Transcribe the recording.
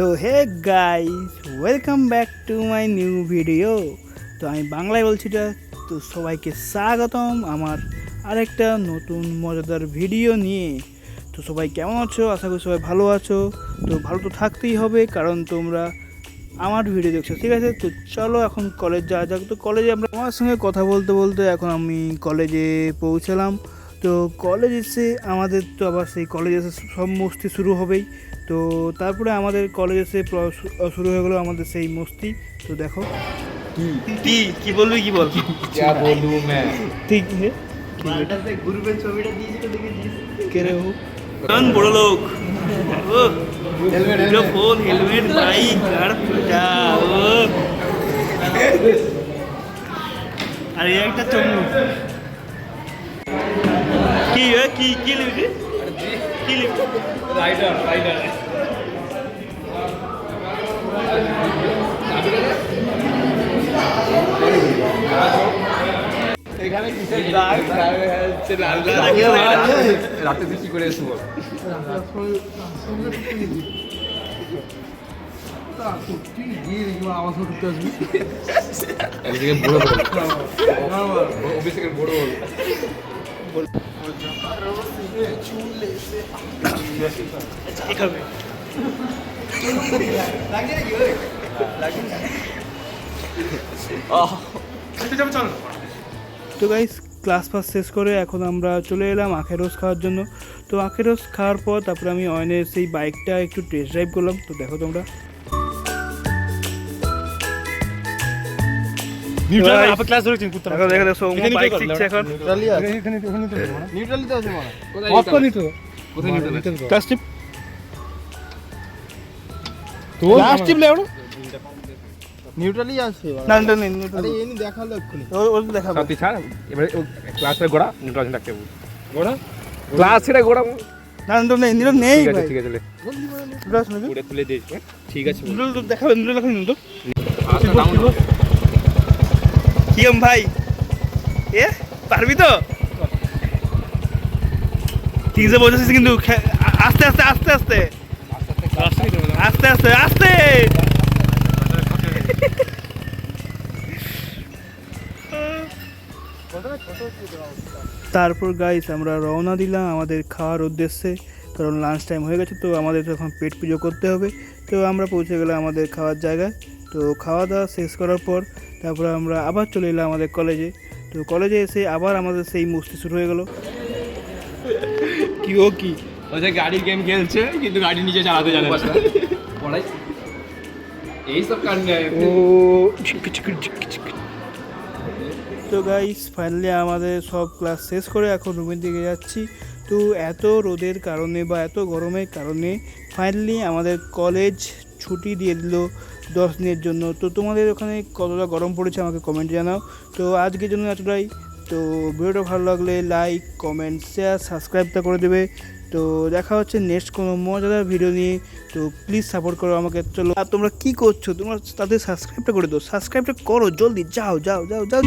তো hey guys, welcome back to my new video. তো আমি বাংলায় বলছি এটা। তো সবাইকে স্বাগতম আমার আরেকটা নতুন মজাদার ভিডিও নিয়ে। তো সবাই কেমন আছো? আশা করি সবাই ভালো আছো। তো ভালো তো থাকতেই হবে, কারণ তোমরা আমার ভিডিও দেখছো, ঠিক আছে? তো চলো এখন কলেজ যাওয়া যাক। তো কলেজে আমরা আমার সঙ্গে কথা বলতে বলতে এখন আমি কলেজে পৌঁছালাম। তো কলেজ এসে আমাদের তো আবার সেই কলেজ এসে সব মস্তি শুরু হবেই। তো তারপরে আমাদের কলেজ এসে শুরু হয়ে গেলো আমাদের সেই মস্তি। তো দেখো কি কি বলবি, কি বল, क्या बोलूं मैं। ঠিক আছে। গ্রুপের ছবিটা দিয়েছিল দেখেছিস? কে রে ও? কোন বড় লোক, ও হেলমেট ফোন হেলমেট বাইক আর ফুটা ও আরে একটা চমু কি কি কি লিখবি, কি লিখবি? राइडर राइडर রাতে তুই কি করে এসে বল? একদিকে বড় বল, অফিসের বড় বল। তো গাইস, ক্লাস শেষ করে এখন আমরা চলে এলাম আখের রস খাওয়ার জন্য। তো আখের রস খাওয়ার পর তারপরে আমি অয়নের সেই বাইকটা একটু টেস্ট ড্রাইভ করলাম। তো দেখো তোমরা নিউট্রালি আছে না আরে এনি দেখালো এক্ষুনি ও দেখাবো। সাথী ছাড় এবারে ক্লাসের গোড়া নিউট্রাল রাখতে হবে। গোড়া ক্লাসের গোড়া না নেই নিল নেই ঠিক আছে ভাই। ঠিক আছে ব্রাশ নাকি পুরো তুলে দিস। ঠিক আছে নিল তো দেখাবে, নিল দেখাবে নিল। আচ্ছা নাও কি ভাই, এ পারবি তো? ঠিক আছে বলছিস, কিন্তু আস্তে আস্তে আস্তে আস্তে আস্তে আস্তে আস্তে। তারপর গাইস আমরা রওনা দিলাম আমাদের খাওয়ার উদ্দেশ্যে, কারণ লাঞ্চ টাইম হয়ে গেছে। তো আমাদের তো এখন পেট পুজো করতে হবে। তো আমরা পৌঁছে গেলাম আমাদের খাওয়ার জায়গায়। তো খাওয়া দাওয়া শেষ করার পর তারপরে আমরা আবার চলে এলাম আমাদের কলেজে। তো কলেজে এসে আবার আমাদের সেই মস্তি শুরু হয়ে গেল। কি ও কি ও যে গাড়ির গেম খেলছে কিন্তু গাড়ি নিজে চালাতে জানে না। পড়াই এই সব কারণে ও তো গাইস ফাইনালি আমাদের সব ক্লাস শেষ করে এখন রুমের দিকে যাচ্ছি। তো এত রোদের কারণে বা এত গরমের কারণে ফাইনালি আমাদের কলেজ ছুটি দিয়ে দিল 10 দিনের জন্য। তো তোমাদের ওখানে কতটা গরম পড়েছে আমাকে কমেন্ট জানাও। তো আজকের জন্য এতটাই। তো ভিডিওটা ভালো লাগলে লাইক কমেন্ট শেয়ার সাবস্ক্রাইবটা করে দেবে। তো দেখা হচ্ছে নেক্সট কোনো মজাদার ভিডিও নিয়ে। তো প্লিজ সাপোর্ট করো আমাকে। চলো, আর তোমরা কী করছো? তোমরা তাদের সাবস্ক্রাইবটা করে দাও, সাবস্ক্রাইবটা করো জলদি, যাও যাও যাও যাও।